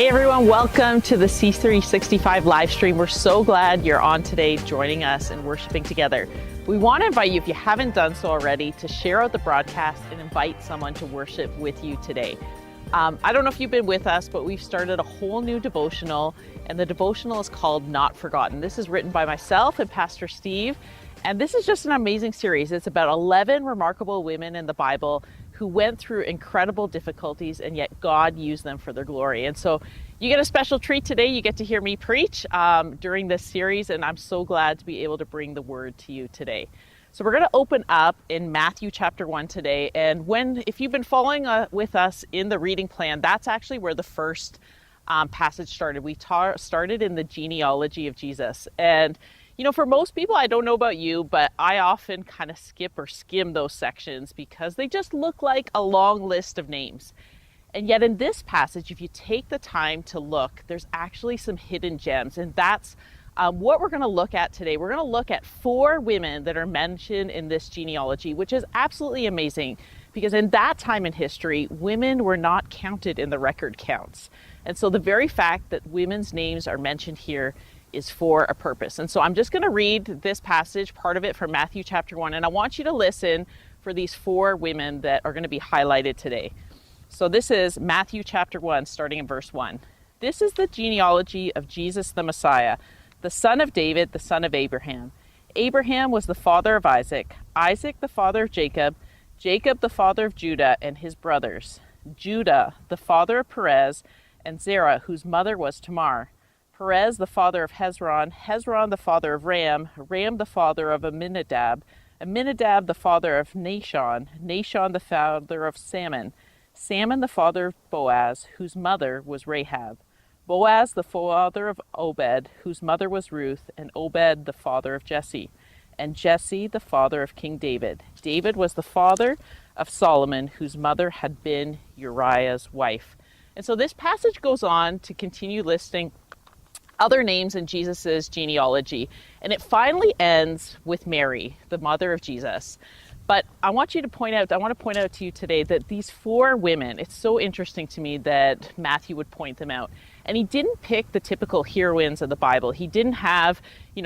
Hey everyone, welcome to the C365 live stream. We're so glad you're on today joining us and worshiping together. We want to invite you, if you haven't done so already, to share out the broadcast and invite someone to worship with you today. I don't know if you've been with us, but we've started a whole new devotional, and the devotional is called Not Forgotten. This is written by myself and Pastor Steve, and this is just an amazing series. It's about 11 remarkable women in the Bible who went through incredible difficulties, and yet God used them for their glory. And so you get a special treat today. You get to hear me preach during this series, and I'm so glad to be able to bring the word to you today. So we're going to open up in Matthew chapter 1 today. And if you've been following with us in the reading plan, that's actually where the first passage started. We started in the genealogy of Jesus. And you know, for most people, I don't know about you, but I often kind of skip or skim those sections because they just look like a long list of names. And yet in this passage, if you take the time to look, there's actually some hidden gems. And that's what we're going to look at today. We're going to look at 4 women that are mentioned in this genealogy, which is absolutely amazing because in that time in history, women were not counted in the record counts. And so the very fact that women's names are mentioned here is for a purpose. And so I'm just going to read this passage, part of it from Matthew chapter 1, and I want you to listen for these 4 women that are going to be highlighted today. So this is Matthew chapter 1, starting in verse 1. This is the genealogy of Jesus the Messiah, the son of David, the son of Abraham. Abraham was the father of Isaac, Isaac the father of Jacob, Jacob the father of Judah and his brothers, Judah the father of Perez, and Zerah, whose mother was Tamar. Perez the father of Hezron, Hezron the father of Ram, Ram the father of Amminadab, Amminadab the father of Nahshon, Nahshon the father of Salmon, Salmon the father of Boaz, whose mother was Rahab, Boaz the father of Obed, whose mother was Ruth, and Obed the father of Jesse, and Jesse the father of King David. David was the father of Solomon, whose mother had been Uriah's wife. And so this passage goes on to continue listing other names in Jesus's genealogy, and it finally ends with Mary, the mother of Jesus. But I want to point out to you today that these 4 women, it's so interesting to me that Matthew would point them out. And he didn't pick the typical heroines of the Bible. He didn't have,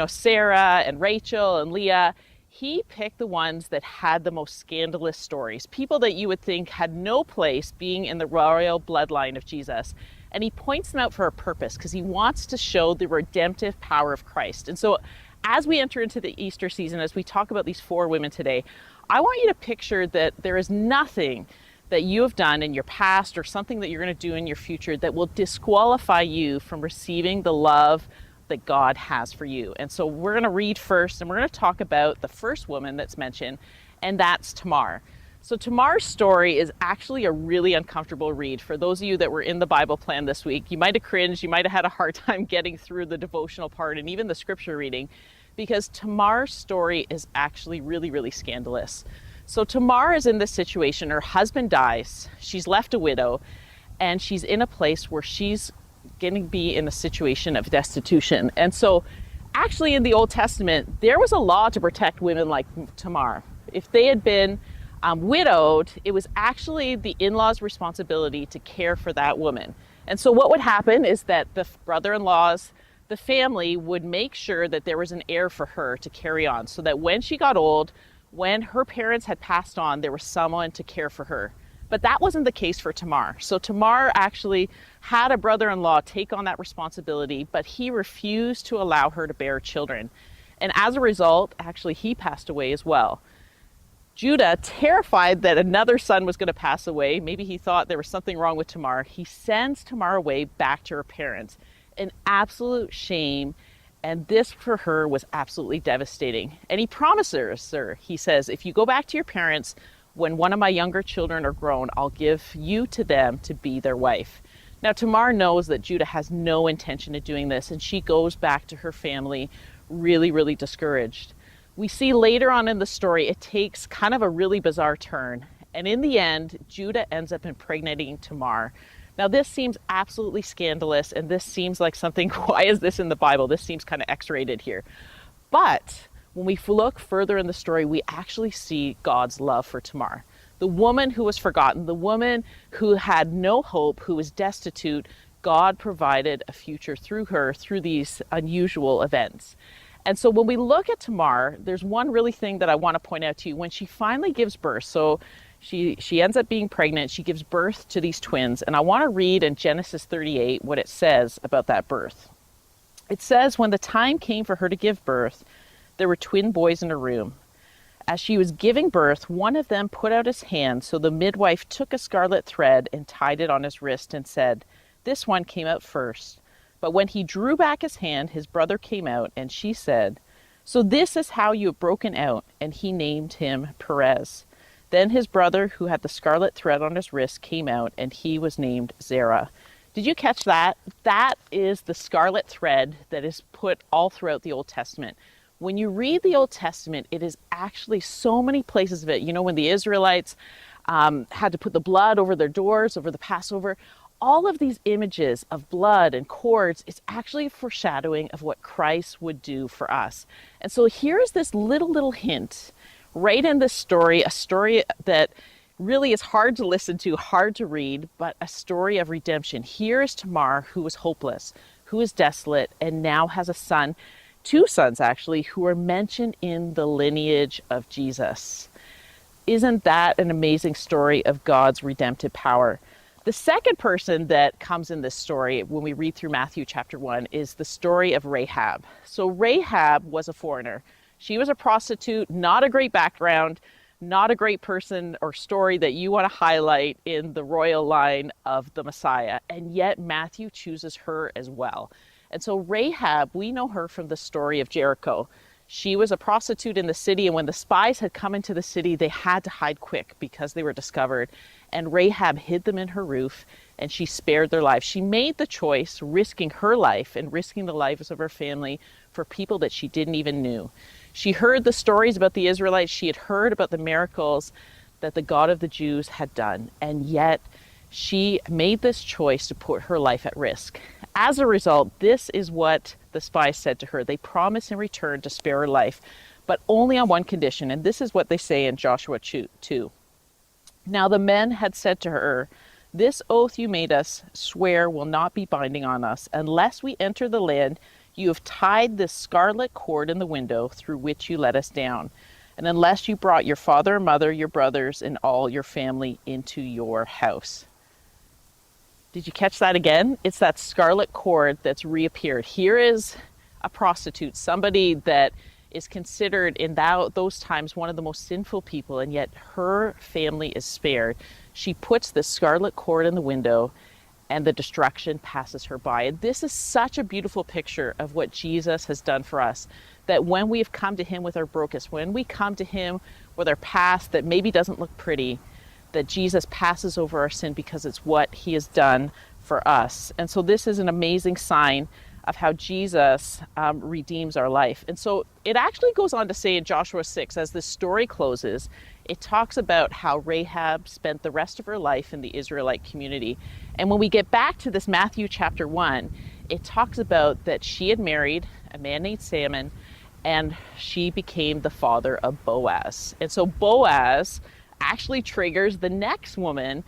Sarah and Rachel and Leah. He picked the ones that had the most scandalous stories, people that you would think had no place being in the royal bloodline of Jesus. And he points them out for a purpose because he wants to show the redemptive power of Christ. And so as we enter into the Easter season, as we talk about these 4 women today, I want you to picture that there is nothing that you have done in your past or something that you're going to do in your future that will disqualify you from receiving the love that God has for you. And so we're going to read first, and we're going to talk about the first woman that's mentioned, and that's Tamar. So Tamar's story is actually a really uncomfortable read. For those of you that were in the Bible plan this week, you might have cringed, you might have had a hard time getting through the devotional part and even the scripture reading, because Tamar's story is actually really, really scandalous. So Tamar is in this situation. Her husband dies, she's left a widow, and she's in a place where she's going to be in a situation of destitution. And so actually in the Old Testament, there was a law to protect women like Tamar. If they had been widowed, it was actually the in-laws' responsibility to care for that woman. And so what would happen is that the brother-in-laws, the family would make sure that there was an heir for her to carry on, so that when she got old, when her parents had passed on, there was someone to care for her. But that wasn't the case for Tamar. So Tamar actually had a brother-in-law take on that responsibility, but he refused to allow her to bear children. And as a result, actually, he passed away as well. Judah, terrified that another son was going to pass away, maybe he thought there was something wrong with Tamar, he sends Tamar away back to her parents. An absolute shame, and this for her was absolutely devastating. And he promises her, he says, if you go back to your parents, when one of my younger children are grown, I'll give you to them to be their wife. Now Tamar knows that Judah has no intention of doing this, and she goes back to her family really, really discouraged. We see later on in the story, it takes kind of a really bizarre turn. And in the end, Judah ends up impregnating Tamar. Now this seems absolutely scandalous, and this seems like something, why is this in the Bible? This seems kind of X-rated here. But when we look further in the story, we actually see God's love for Tamar. The woman who was forgotten, the woman who had no hope, who was destitute, God provided a future through her through these unusual events. And so when we look at Tamar, there's one really thing that I want to point out to you. When she finally gives birth, so she ends up being pregnant, she gives birth to these twins. And I want to read in Genesis 38 what it says about that birth. It says, when the time came for her to give birth, there were twin boys in her room. As she was giving birth, one of them put out his hand, so the midwife took a scarlet thread and tied it on his wrist and said, "This one came out first." But when he drew back his hand, his brother came out, and she said, "So this is how you have broken out," and he named him Perez. Then his brother, who had the scarlet thread on his wrist, came out, and he was named Zerah. Did you catch that? That is the scarlet thread that is put all throughout the Old Testament. When you read the Old Testament, it is actually so many places of it. You know, when the Israelites had to put the blood over their doors, over the Passover, all of these images of blood and cords is actually a foreshadowing of what Christ would do for us. And so here's this little hint right in this story, a story that really is hard to listen to, hard to read, but a story of redemption. Here is Tamar, who is hopeless, who is desolate, and now has a son, two sons actually, who are mentioned in the lineage of Jesus. Isn't that an amazing story of God's redemptive power? The second person that comes in this story when we read through Matthew chapter 1 is the story of Rahab. So Rahab was a foreigner. She was a prostitute, not a great background, not a great person or story that you want to highlight in the royal line of the Messiah. And yet Matthew chooses her as well. And so Rahab, we know her from the story of Jericho. She was a prostitute in the city, and when the spies had come into the city, they had to hide quick because they were discovered. And Rahab hid them in her roof, and she spared their lives. She made the choice, risking her life and risking the lives of her family for people that she didn't even know. She heard the stories about the Israelites. She had heard about the miracles that the God of the Jews had done, and yet she made this choice to put her life at risk. As a result, this is what the spies said to her. They promised in return to spare her life, but only on one condition, and this is what they say in Joshua 2. Now the men had said to her, "This oath you made us swear will not be binding on us unless we enter the land you have tied this scarlet cord in the window through which you let us down, and unless you brought your father and mother, your brothers, and all your family into your house." Did you catch that again? It's that scarlet cord that's reappeared. Here is a prostitute, somebody that is considered in those times one of the most sinful people, and yet her family is spared. She puts the scarlet cord in the window, and the destruction passes her by. And this is such a beautiful picture of what Jesus has done for us, that when we've come to him with our brokenness, when we come to him with our past that maybe doesn't look pretty, that Jesus passes over our sin because it's what he has done for us. And so this is an amazing sign of how Jesus redeems our life. And so it actually goes on to say in Joshua 6, as this story closes, it talks about how Rahab spent the rest of her life in the Israelite community. And when we get back to this Matthew chapter 1, it talks about that she had married a man named Salmon, and she became the father of Boaz. And so Boaz actually triggers the next woman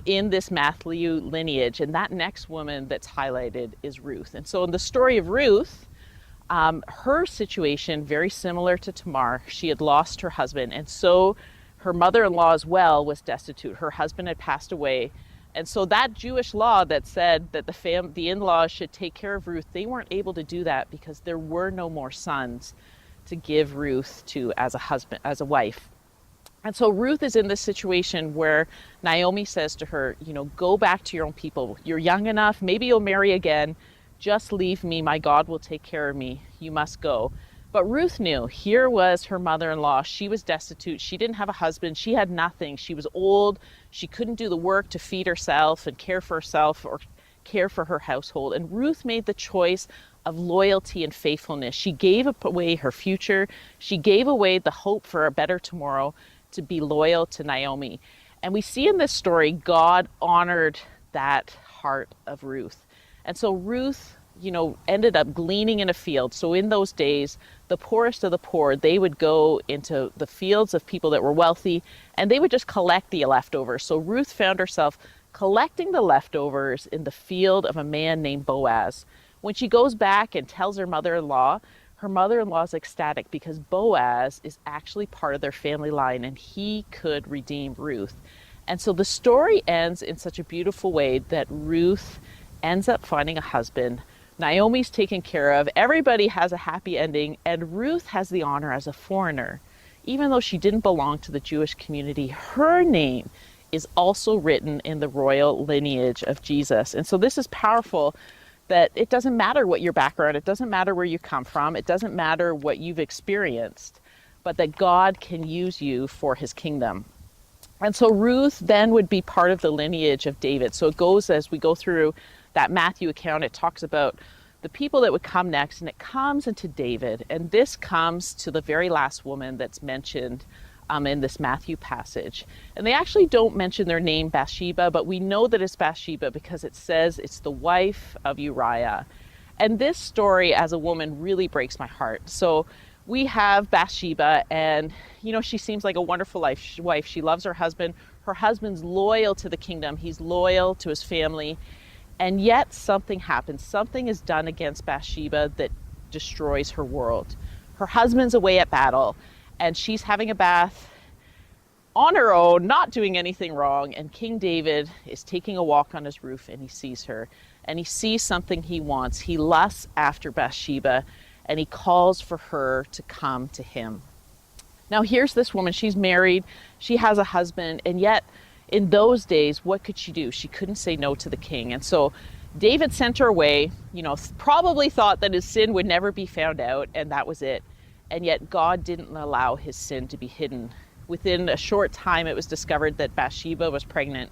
in this Matthew lineage, and that next woman that's highlighted is Ruth. And so in the story of Ruth, her situation very similar to Tamar. She had lost her husband, and so her mother-in-law as well was destitute. Her husband had passed away, and so that Jewish law that said that the in-laws should take care of Ruth, they weren't able to do that because there were no more sons to give Ruth to as a wife. And so Ruth is in this situation where Naomi says to her, go back to your own people. You're young enough. Maybe you'll marry again. Just leave me. My God will take care of me. You must go. But Ruth knew. Here was her mother-in-law. She was destitute. She didn't have a husband. She had nothing. She was old. She couldn't do the work to feed herself and care for herself or care for her household. And Ruth made the choice of loyalty and faithfulness. She gave away her future. She gave away the hope for a better tomorrow to be loyal to Naomi. And we see in this story, God honored that heart of Ruth. And so Ruth, ended up gleaning in a field. So in those days, the poorest of the poor, they would go into the fields of people that were wealthy, and they would just collect the leftovers. So Ruth found herself collecting the leftovers in the field of a man named Boaz. When she goes back and tells her mother-in-law, her mother-in-law is ecstatic because Boaz is actually part of their family line and he could redeem Ruth. And so the story ends in such a beautiful way that Ruth ends up finding a husband. Naomi's taken care of. Everybody has a happy ending. And Ruth has the honor as a foreigner. Even though she didn't belong to the Jewish community, her name is also written in the royal lineage of Jesus. And so this is powerful, that it doesn't matter what your background, it doesn't matter where you come from, it doesn't matter what you've experienced, but that God can use you for his kingdom. And so Ruth then would be part of the lineage of David. So it goes, as we go through that Matthew account, it talks about the people that would come next, and it comes into David. And this comes to the very last woman that's mentioned in this Matthew passage. And they actually don't mention their name, Bathsheba, but we know that it's Bathsheba because it says it's the wife of Uriah. And this story as a woman really breaks my heart. So we have Bathsheba, and she seems like a wonderful wife. She loves her husband. Her husband's loyal to the kingdom. He's loyal to his family. And yet something happens. Something is done against Bathsheba that destroys her world. Her husband's away at battle, and she's having a bath on her own, not doing anything wrong. And King David is taking a walk on his roof, and he sees her, and he sees something he wants. He lusts after Bathsheba, and he calls for her to come to him. Now here's this woman. She's married. She has a husband, and yet in those days, what could she do? She couldn't say no to the king. And so David sent her away, probably thought that his sin would never be found out, and that was it. And yet God didn't allow his sin to be hidden. Within a short time, it was discovered that Bathsheba was pregnant.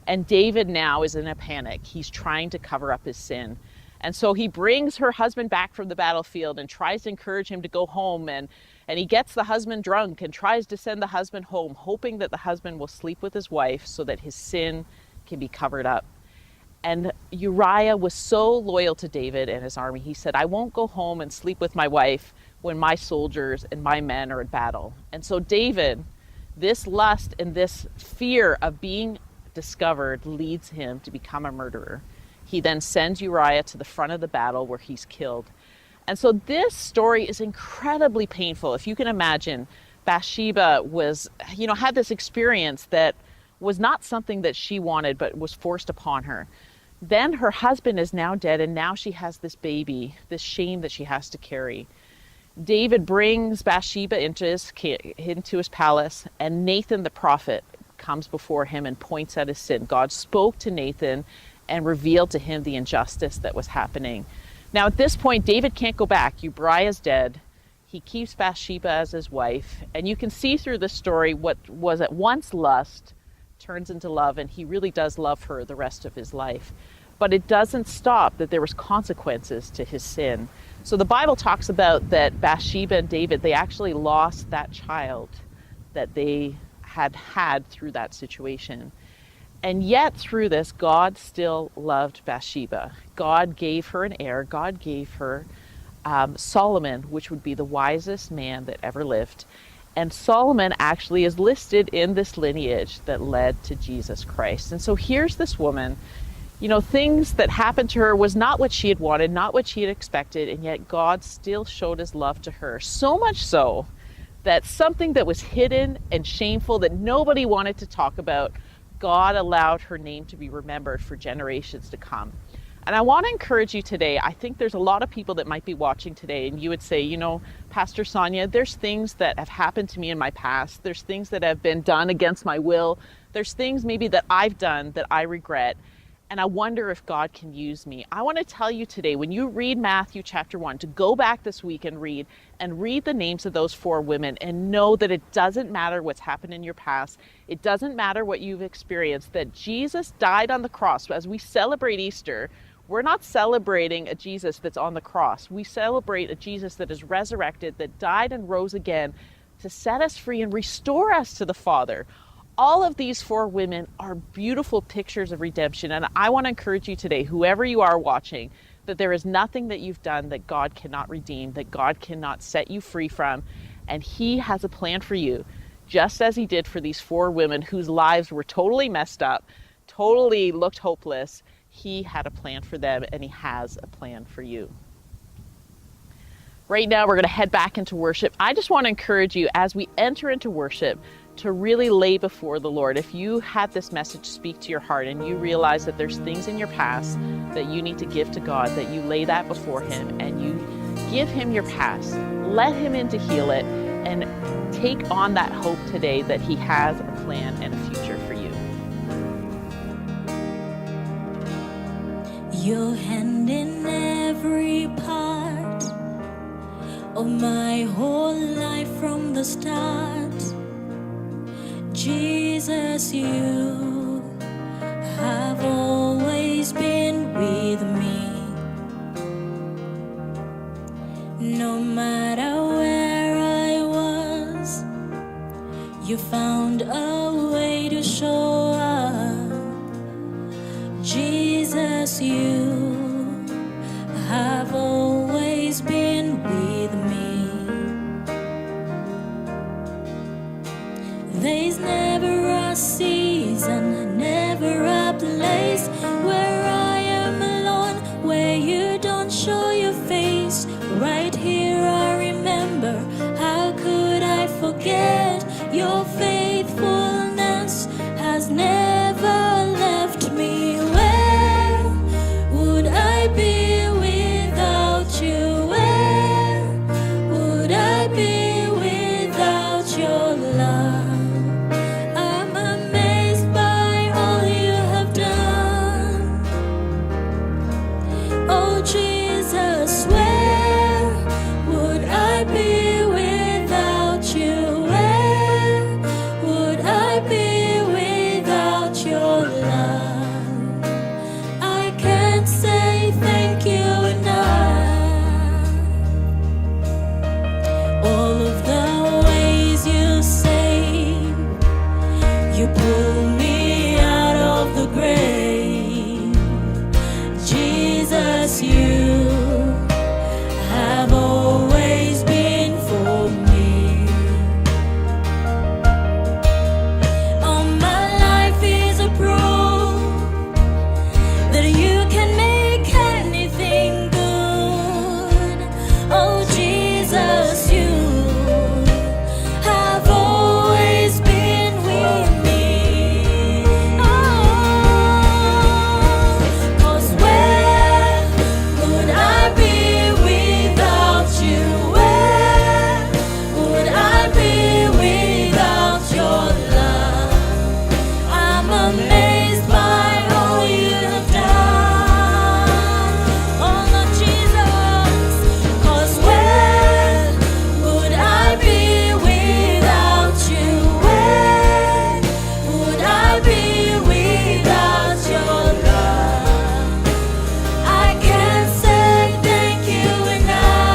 And David now is in a panic. He's trying to cover up his sin. And so he brings her husband back from the battlefield and tries to encourage him to go home. And he gets the husband drunk and tries to send the husband home, hoping that the husband will sleep with his wife so that his sin can be covered up. And Uriah was so loyal to David and his army. He said, I won't go home and sleep with my wife when my soldiers and my men are in battle. And so David, this lust and this fear of being discovered leads him to become a murderer. He then sends Uriah to the front of the battle where he's killed. And so this story is incredibly painful. If you can imagine, Bathsheba had this experience that was not something that she wanted, but was forced upon her. Then her husband is now dead, and now she has this baby, this shame that she has to carry. David brings Bathsheba into his palace, and Nathan the prophet comes before him and points out his sin. God spoke to Nathan and revealed to him the injustice that was happening. Now at this point, David can't go back. Uriah is dead. He keeps Bathsheba as his wife. And you can see through this story what was at once lust turns into love, and he really does love her the rest of his life. But it doesn't stop that there was consequences to his sin. So the Bible talks about that Bathsheba and David, they actually lost that child that they had through that situation. And yet through this, God still loved Bathsheba. God gave her an heir. God gave her Solomon, which would be the wisest man that ever lived. And Solomon actually is listed in this lineage that led to Jesus Christ. And so here's this woman, things that happened to her was not what she had wanted, not what she had expected, and yet God still showed his love to her. So much so that something that was hidden and shameful that nobody wanted to talk about, God allowed her name to be remembered for generations to come. And I want to encourage you today. I think there's a lot of people that might be watching today, and you would say, Pastor Sonya, there's things that have happened to me in my past. There's things that have been done against my will. There's things maybe that I've done that I regret. And I wonder if God can use me. I want to tell you today, when you read Matthew chapter 1, to go back this week and read the names of those 4 women and know that it doesn't matter what's happened in your past. It doesn't matter what you've experienced, that Jesus died on the cross. As we celebrate Easter, we're not celebrating a Jesus that's on the cross. We celebrate a Jesus that is resurrected, that died and rose again to set us free and restore us to the Father. All of these 4 women are beautiful pictures of redemption. And I want to encourage you today, whoever you are watching, that there is nothing that you've done that God cannot redeem, that God cannot set you free from. And he has a plan for you, just as he did for these 4 women whose lives were totally messed up. totally looked hopeless, He had a plan for them, and He has a plan for you. Right now, we're going to head back into worship. I just want to encourage you as we enter into worship to really lay before the Lord. If you had this message speak to your heart and you realize that there's things in your past that you need to give to God, that you lay that before Him and you give Him your past, let Him in to heal it, and take on that hope today that He has a plan and a future for you. Your hand in every part of my whole life from the start. Jesus, you have always been with me. No matter where I was, you found a way to show up. Jesus, you have always been with me. There's never a season, never a place where I am alone, where you don't show your face. Right here I remember, how could I forget? Your faithfulness has never left me. Where would I be without you? Where would I be without your love? I'm amazed by all you have done. Oh Jesus, where would I be without you? Where would I be without your love? I can't say thank you enough. All of the ways you saved, you pulled me out of the grave. Jesus, you have always been for me. All my life is a proof that you can make anything good. Oh Jesus, you have always been with me. Oh, 'cause where would I be without you? Where would I be without your love? I'm amazed by all you have done. Oh Lord Jesus, 'cause where would I be without you? Where would I be without your love? I can't say thank you enough.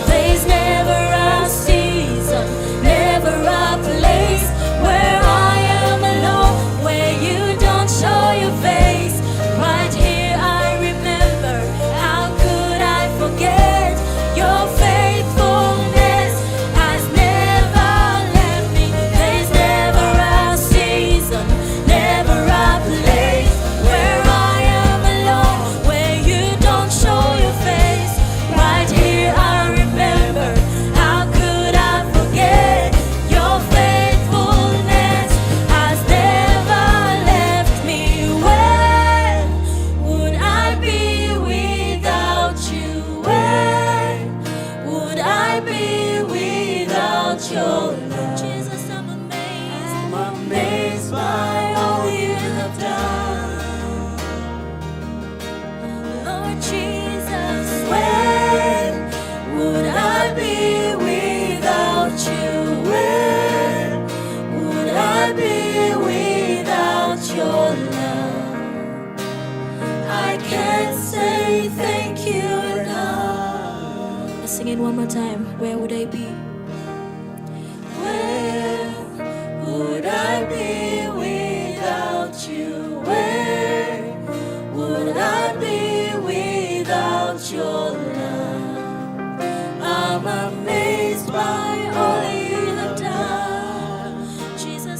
There's never a season, never a place where I am alone, where you don't show your face. Right here I remember, how could I forget? Your faithfulness has never left me. There's never a season, never a place where I am alone, where you don't show your face. Right here I remember, how could I forget? Your faithfulness has never left me. Where would I be without you? Where would I be without your love? Jesus, I'm amazed by all you have done. Lord Jesus, where would I be without you? Where would I be without your love? I can't say thank you enough. Let's sing it one more time. Where would I be? Where would I be without you? Where would I be without your love? I'm amazed by all you have done. Jesus,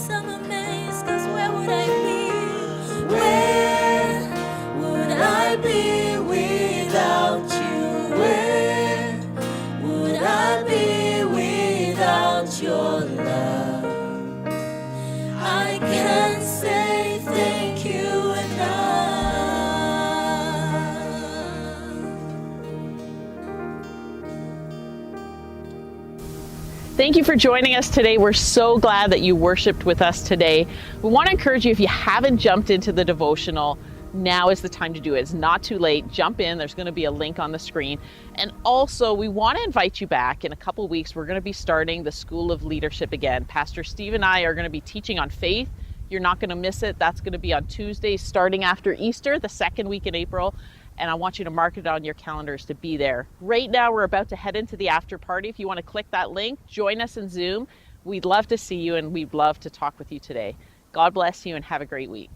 Thank you for joining us today. We're so glad that you worshiped with us today. We want to encourage you, if you haven't jumped into the devotional, now is the time to do it. It's not too late. Jump in. There's going to be a link on the screen. And also, we want to invite you back in a couple weeks. We're going to be starting the School of Leadership again. Pastor Steve and I are going to be teaching on faith. You're not going to miss it. That's going to be on Tuesdays starting after Easter, the second week in April. And I want you to mark it on your calendars to be there. Right now, we're about to head into the after party. If you want to click that link, join us in Zoom. We'd love to see you, and we'd love to talk with you today. God bless you and have a great week.